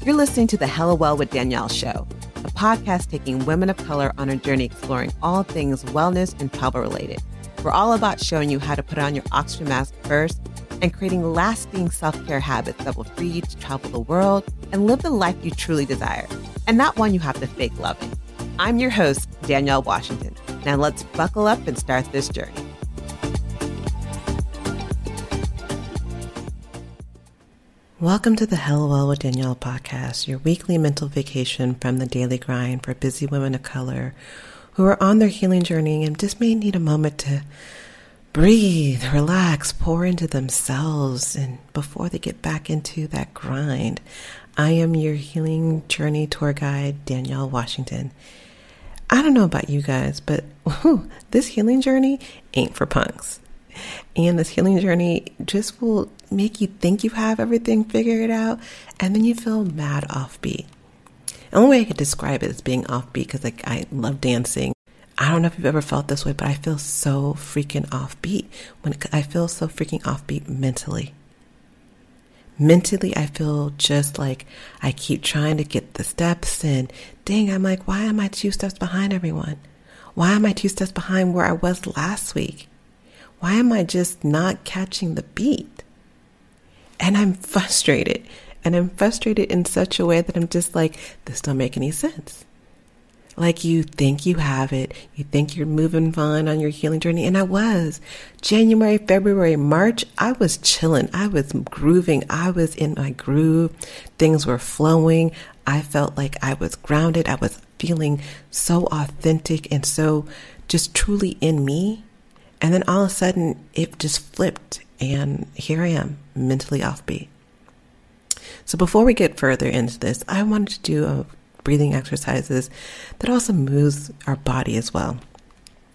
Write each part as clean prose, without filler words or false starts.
You're listening to the Hella Well with Danielle show, a podcast taking women of color on a journey exploring all things wellness and travel related. We're all about showing you how to put on your oxygen mask first and creating lasting self-care habits that will free you to travel the world and live the life you truly desire, and not one you have to fake loving. I'm your host, Danielle Washington. Now let's buckle up and start this journey. Welcome to the Hella Well with Danielle podcast, your weekly mental vacation from the daily grind for busy women of color who are on their healing journey and just may need a moment to breathe, relax, pour into themselves, and before they get back into that grind. I am your healing journey tour guide, Danielle Washington. I don't know about you guys, but this healing journey ain't for punks. And this healing journey just will make you think you have everything figured out, and then you feel mad offbeat. The only way I could describe it is being offbeat, because I love dancing. I don't know if you've ever felt this way, but I feel so freaking offbeat. I feel so freaking offbeat mentally. Mentally, I feel just like I keep trying to get the steps, and dang, I'm like, why am I 2 steps behind everyone? Why am I 2 steps behind where I was last week? Why am I just not catching the beat? And I'm frustrated. And I'm frustrated in such a way that I'm just like, this don't make any sense. Like, you think you have it. You think you're moving fine on your healing journey. And I was. January, February, March, I was chilling. I was grooving. I was in my groove. Things were flowing. I felt like I was grounded. I was feeling so authentic and so just truly in me. And then all of a sudden, it just flipped, and here I am, mentally offbeat. So before we get further into this, I wanted to do breathing exercises that also moves our body as well.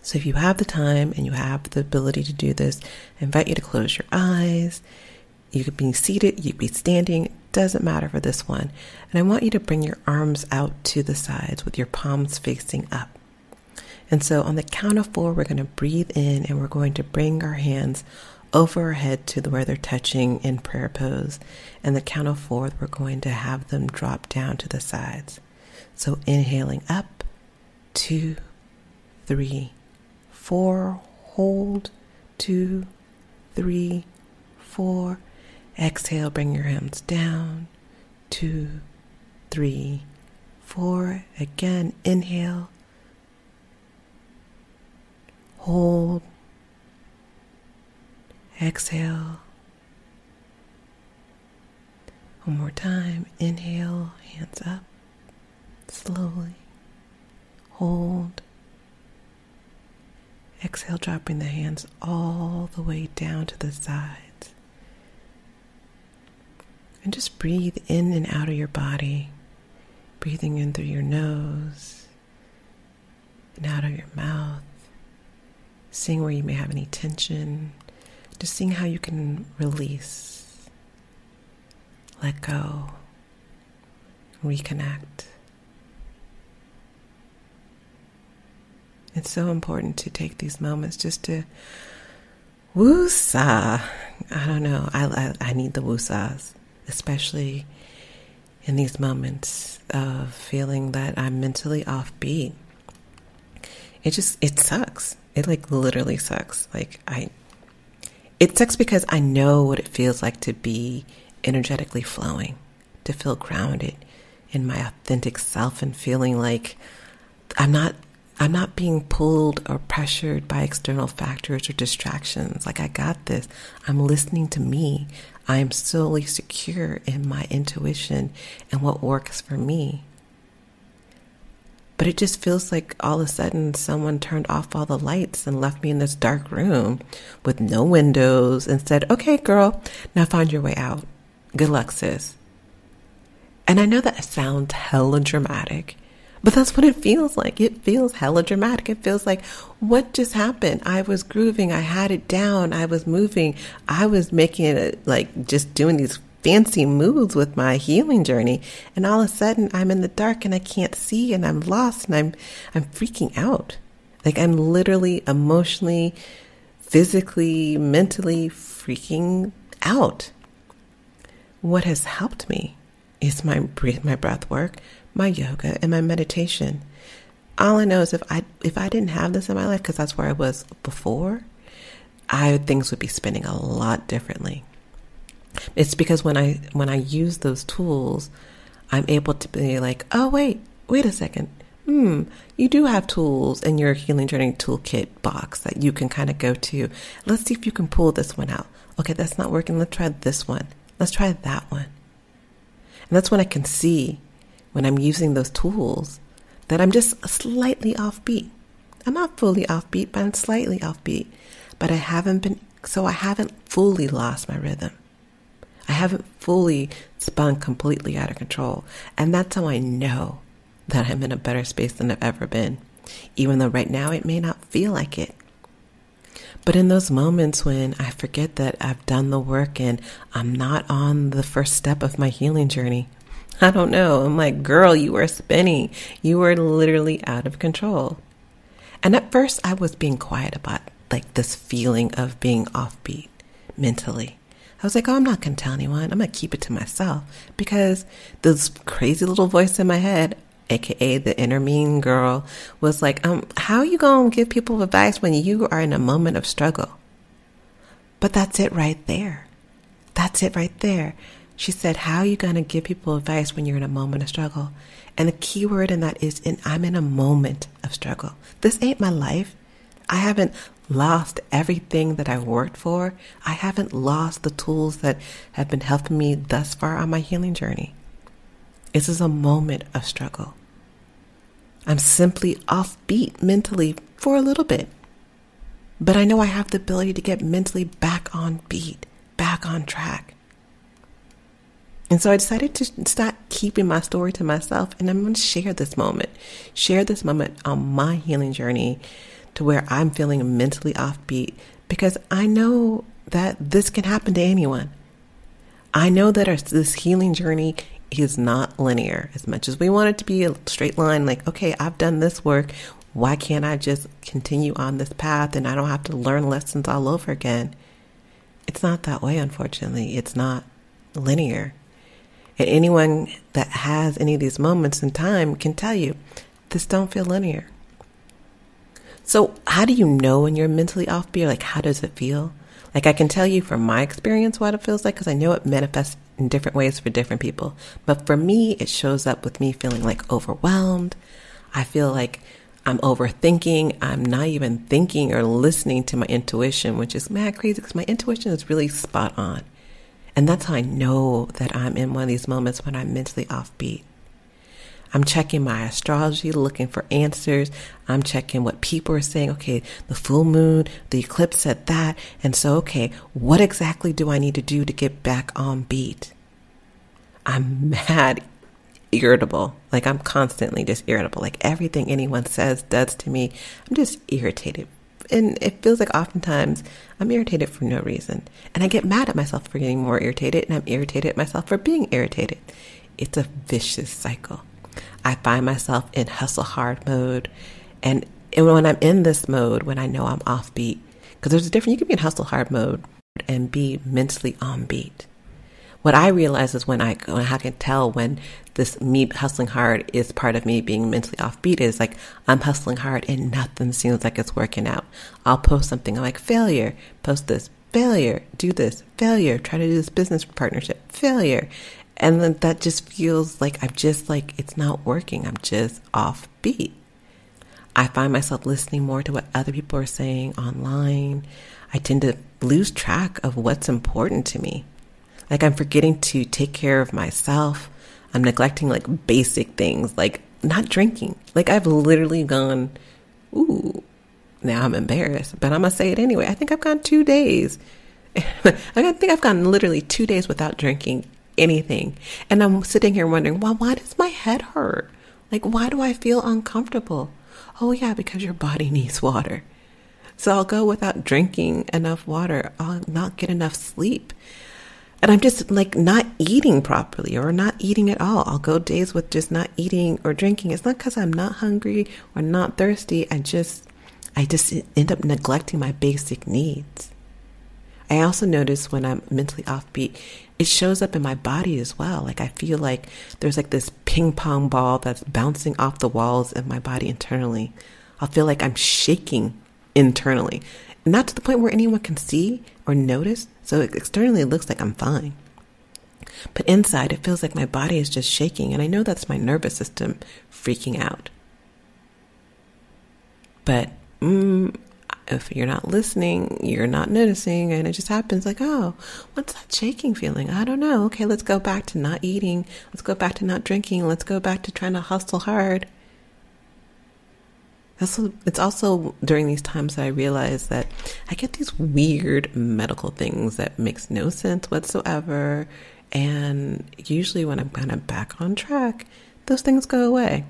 So if you have the time and you have the ability to do this, I invite you to close your eyes. You could be seated, you could be standing, it doesn't matter for this one. And I want you to bring your arms out to the sides with your palms facing up. And so on the count of 4, we're going to breathe in, and we're going to bring our hands over our head to where they're touching in prayer pose. And the count of 4, we're going to have them drop down to the sides. So inhaling up, 2, 3, 4, hold, 2, 3, 4. Exhale, bring your hands down, 2, 3, 4. Again, inhale. Hold, exhale. One more time. Inhale, hands up, slowly. Hold. Exhale, dropping the hands all the way down to the sides. And just breathe in and out of your body. Breathing in through your nose and out of your mouth. Seeing where you may have any tension, just seeing how you can release, let go, reconnect. It's so important to take these moments just to woosah. I don't know, I need the woosahs, especially in these moments of feeling that I'm mentally offbeat. It sucks. It literally sucks. It sucks because I know what it feels like to be energetically flowing, to feel grounded in my authentic self and feeling like I'm not being pulled or pressured by external factors or distractions. Like, I got this. I'm listening to me. I am solely secure in my intuition and what works for me. But it just feels like all of a sudden someone turned off all the lights and left me in this dark room with no windows and said, okay, girl, now find your way out. Good luck, sis. And I know that sounds hella dramatic, but that's what it feels like. It feels hella dramatic. It feels like, what just happened? I was grooving. I had it down. I was moving. I was making it just doing these fancy moves with my healing journey, and all of a sudden I'm in the dark and I can't see and I'm lost and I'm freaking out. I'm literally emotionally, physically, mentally freaking out. What has helped me It's my breath work, my yoga, and my meditation. All I know is if I didn't have this in my life, because that's where I was before, things would be spinning a lot differently. It's because when I use those tools, I'm able to be like, oh, wait a second. You do have tools in your healing journey toolkit box that you can kind of go to. Let's see if you can pull this one out. Okay, that's not working. Let's try this one. Let's try that one. And that's when I can see, when I'm using those tools, that I'm just slightly offbeat. I'm not fully offbeat, but I'm slightly offbeat. But I haven't fully lost my rhythm. I haven't fully spun completely out of control. And that's how I know that I'm in a better space than I've ever been, even though right now it may not feel like it. But in those moments when I forget that I've done the work and I'm not on the first step of my healing journey, I don't know. I'm like, girl, you are spinning. You are literally out of control. And at first I was being quiet about like this feeling of being offbeat mentally. I was like, oh, I'm not going to tell anyone. I'm going to keep it to myself, because this crazy little voice in my head, aka the inner mean girl, was like, how are you going to give people advice when you are in a moment of struggle? But that's it right there. That's it right there. She said, how are you going to give people advice when you're in a moment of struggle? And the key word in that is, I'm in a moment of struggle. This ain't my life. I haven't lost everything that I've worked for. I haven't lost the tools that have been helping me thus far on my healing journey. This is a moment of struggle. I'm simply offbeat mentally for a little bit. But I know I have the ability to get mentally back on beat, back on track. And so I decided to stop keeping my story to myself, and I'm going to share this moment on my healing journey to where I'm feeling mentally offbeat, because I know that this can happen to anyone. I know that this healing journey is not linear. As much as we want it to be a straight line, like, okay, I've done this work, why can't I just continue on this path and I don't have to learn lessons all over again? It's not that way, unfortunately. It's not linear. And anyone that has any of these moments in time can tell you, this don't feel linear. So how do you know when you're mentally offbeat? Like, how does it feel? Like, I can tell you from my experience what it feels like, because I know it manifests in different ways for different people. But for me, it shows up with me feeling like overwhelmed. I feel like I'm overthinking. I'm not even thinking or listening to my intuition, which is mad crazy, because my intuition is really spot on. And that's how I know that I'm in one of these moments when I'm mentally offbeat. I'm checking my astrology, looking for answers. I'm checking what people are saying. Okay, the full moon, the eclipse said that. And so, okay, what exactly do I need to do to get back on beat? I'm mad irritable. Like, I'm constantly just irritable. Like, everything anyone says, does to me, I'm just irritated. And it feels like oftentimes I'm irritated for no reason. And I get mad at myself for getting more irritated, and I'm irritated at myself for being irritated. It's a vicious cycle. I find myself in hustle hard mode. And when I'm in this mode, when I know I'm offbeat, because there's a difference, you can be in hustle hard mode and be mentally on beat. What I realize is when I can tell when this me hustling hard is part of me being mentally offbeat is like, I'm hustling hard and nothing seems like it's working out. I'll post something, I'm like, failure, post this, failure, do this, failure, try to do this business partnership, failure. And then that just feels like it's not working. I'm just offbeat. I find myself listening more to what other people are saying online. I tend to lose track of what's important to me. Like, I'm forgetting to take care of myself. I'm neglecting like basic things, like not drinking. Like, I've literally gone, now I'm embarrassed, but I'm going to say it anyway. I think I've gone 2 days. I think I've gone literally 2 days without drinking anything. And I'm sitting here wondering, well, why does my head hurt? Like, why do I feel uncomfortable? Oh yeah, because your body needs water. So I'll go without drinking enough water. I'll not get enough sleep. And I'm just like not eating properly or not eating at all. I'll go days with just not eating or drinking. It's not because I'm not hungry or not thirsty. I just end up neglecting my basic needs. I also notice when I'm mentally offbeat, it shows up in my body as well. Like I feel like there's like this ping pong ball that's bouncing off the walls of my body internally. I'll feel like I'm shaking internally. Not to the point where anyone can see or notice. So externally it looks like I'm fine. But inside it feels like my body is just shaking. And I know that's my nervous system freaking out. But if you're not listening, you're not noticing, and it just happens like, oh, what's that shaking feeling? I don't know. Okay, let's go back to not eating. Let's go back to not drinking. Let's go back to trying to hustle hard. It's also during these times that I realize that I get these weird medical things that makes no sense whatsoever. And usually when I'm kind of back on track, those things go away.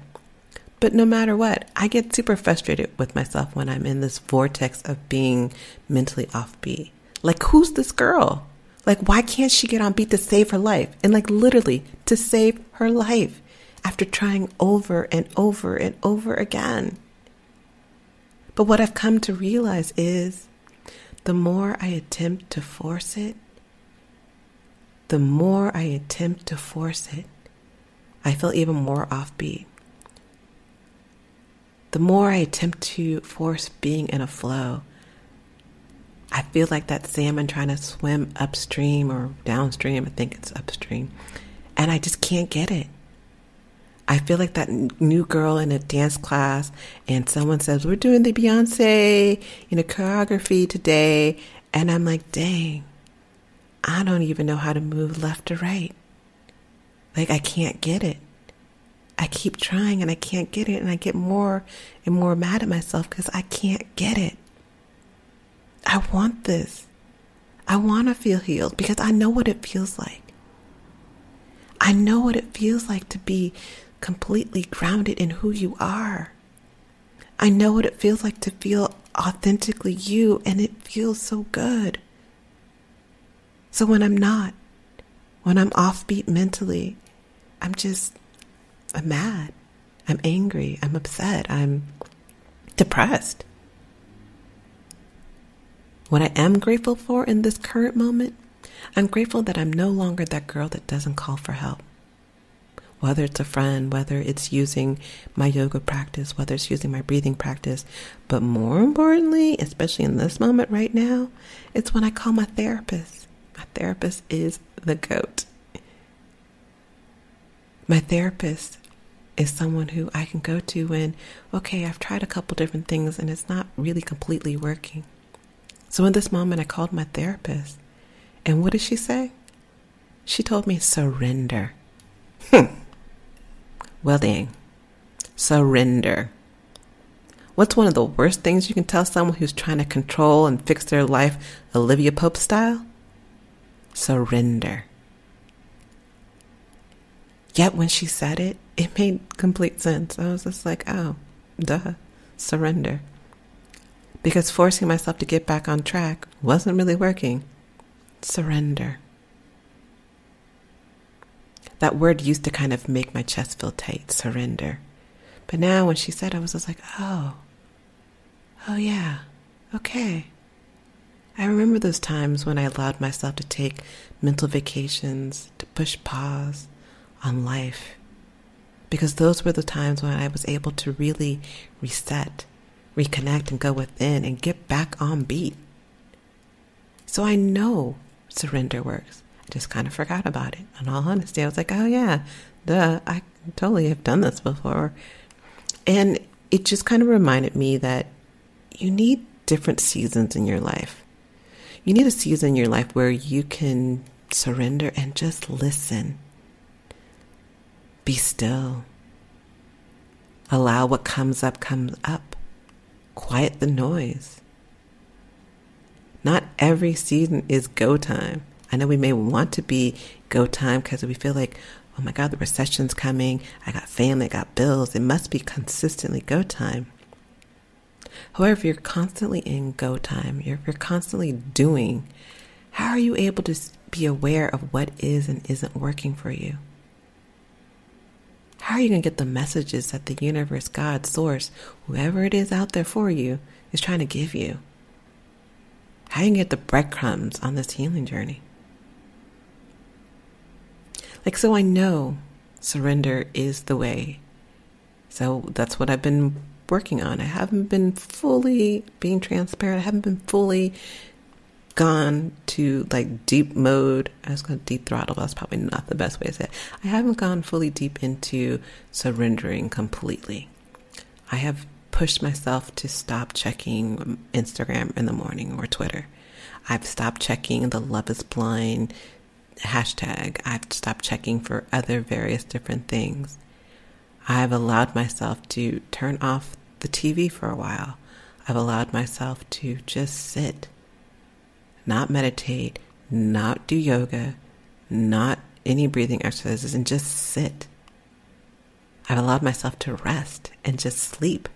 But no matter what, I get super frustrated with myself when I'm in this vortex of being mentally offbeat. Like, who's this girl? Like, why can't she get on beat to save her life? And like literally to save her life after trying over and over and over again. But what I've come to realize is the more I attempt to force it, I feel even more offbeat. The more I attempt to force being in a flow, I feel like that salmon trying to swim upstream or downstream. I think it's upstream. And I just can't get it. I feel like that new girl in a dance class and someone says, we're doing the Beyonce, choreography today. And I'm like, dang, I don't even know how to move left or right. Like, I can't get it. I keep trying and I can't get it, and I get more and more mad at myself because I can't get it. I want this. I want to feel healed because I know what it feels like. I know what it feels like to be completely grounded in who you are. I know what it feels like to feel authentically you, and it feels so good. So when I'm offbeat mentally, I'm mad, I'm angry, I'm upset, I'm depressed. What I am grateful for in this current moment, I'm grateful that I'm no longer that girl that doesn't call for help. Whether it's a friend, whether it's using my yoga practice, whether it's using my breathing practice, but more importantly, especially in this moment right now, it's when I call my therapist. My therapist is the GOAT. My therapist is someone who I can go to when, okay, I've tried a couple different things and it's not really completely working. So in this moment, I called my therapist. And what did she say? She told me, surrender. Well, dang. Surrender. What's one of the worst things you can tell someone who's trying to control and fix their life, Olivia Pope style? Surrender. Yet when she said it, it made complete sense. I was just like, oh, duh, surrender. Because forcing myself to get back on track wasn't really working. Surrender. That word used to kind of make my chest feel tight, surrender. But now when she said it, I was just like, oh yeah, okay. I remember those times when I allowed myself to take mental vacations, to push pause on life. Because those were the times when I was able to really reset, reconnect, and go within and get back on beat. So I know surrender works. I just kind of forgot about it. In all honesty, I was like, oh yeah, duh, I totally have done this before. And it just kind of reminded me that you need different seasons in your life. You need a season in your life where you can surrender and just listen. Be still. Allow what comes up, comes up. Quiet the noise. Not every season is go time. I know we may want to be go time because we feel like, oh my God, the recession's coming. I got family, I got bills. It must be consistently go time. However, if you're constantly in go time, if you're constantly doing, how are you able to be aware of what is and isn't working for you? How are you going to get the messages that the universe, God, source, whoever it is out there for you, is trying to give you? How are you going to get the breadcrumbs on this healing journey? So I know surrender is the way. So that's what I've been working on. I haven't been fully being transparent. I haven't been fully gone to deep mode. I was going to deep throttle, but that's probably not the best way to say it. I haven't gone fully deep into surrendering completely. I have pushed myself to stop checking Instagram in the morning or Twitter. I've stopped checking the Love is Blind hashtag. I've stopped checking for other various different things. I've allowed myself to turn off the TV for a while. I've allowed myself to just sit, not meditate, not do yoga, not any breathing exercises, and just sit. I've allowed myself to rest and just sleep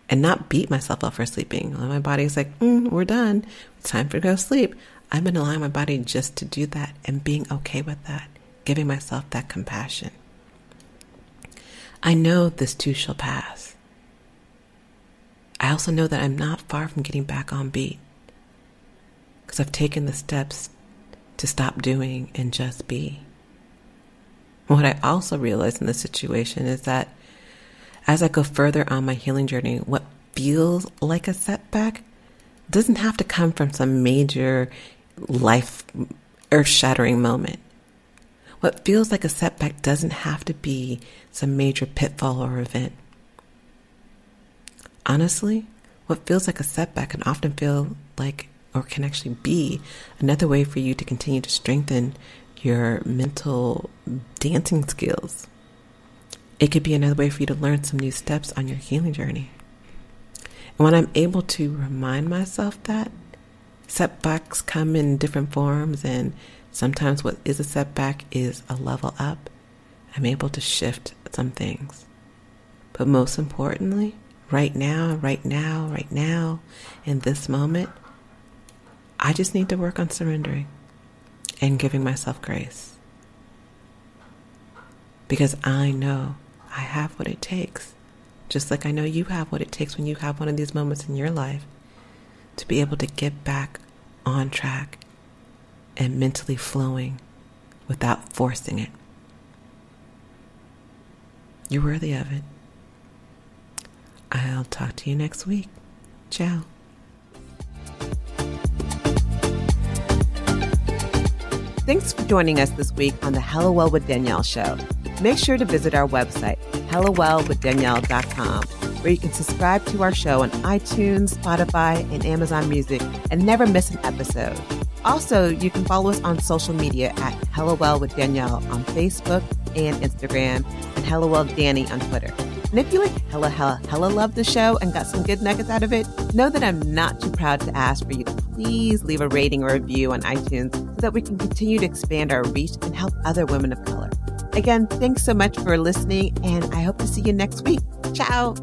and not beat myself up for sleeping. My body's like, we're done. It's time for to go sleep. I've been allowing my body just to do that and being okay with that, giving myself that compassion. I know this too shall pass. I also know that I'm not far from getting back on beat because I've taken the steps to stop doing and just be. What I also realized in this situation is that as I go further on my healing journey, what feels like a setback doesn't have to come from some major life earth-shattering moment. What feels like a setback doesn't have to be some major pitfall or event. Honestly, what feels like a setback can often feel like, or can actually be, another way for you to continue to strengthen your mental dancing skills. It could be another way for you to learn some new steps on your healing journey. And when I'm able to remind myself that setbacks come in different forms, and sometimes what is a setback is a level up, I'm able to shift some things. But most importantly, right now, in this moment, I just need to work on surrendering and giving myself grace. Because I know I have what it takes, just like I know you have what it takes when you have one of these moments in your life, to be able to get back on track and mentally flowing without forcing it. You're worthy of it. I'll talk to you next week. Ciao. Thanks for joining us this week on the Hello Well with Danielle show. Make sure to visit our website, hellowellwithdanielle.com, where you can subscribe to our show on iTunes, Spotify, and Amazon Music and never miss an episode. Also, you can follow us on social media at Hello Well with Danielle on Facebook and Instagram, and Hello Well Danny on Twitter. And if you hella love the show and got some good nuggets out of it, know that I'm not too proud to ask for you to please leave a rating or review on iTunes so that we can continue to expand our reach and help other women of color. Again, thanks so much for listening, and I hope to see you next week. Ciao.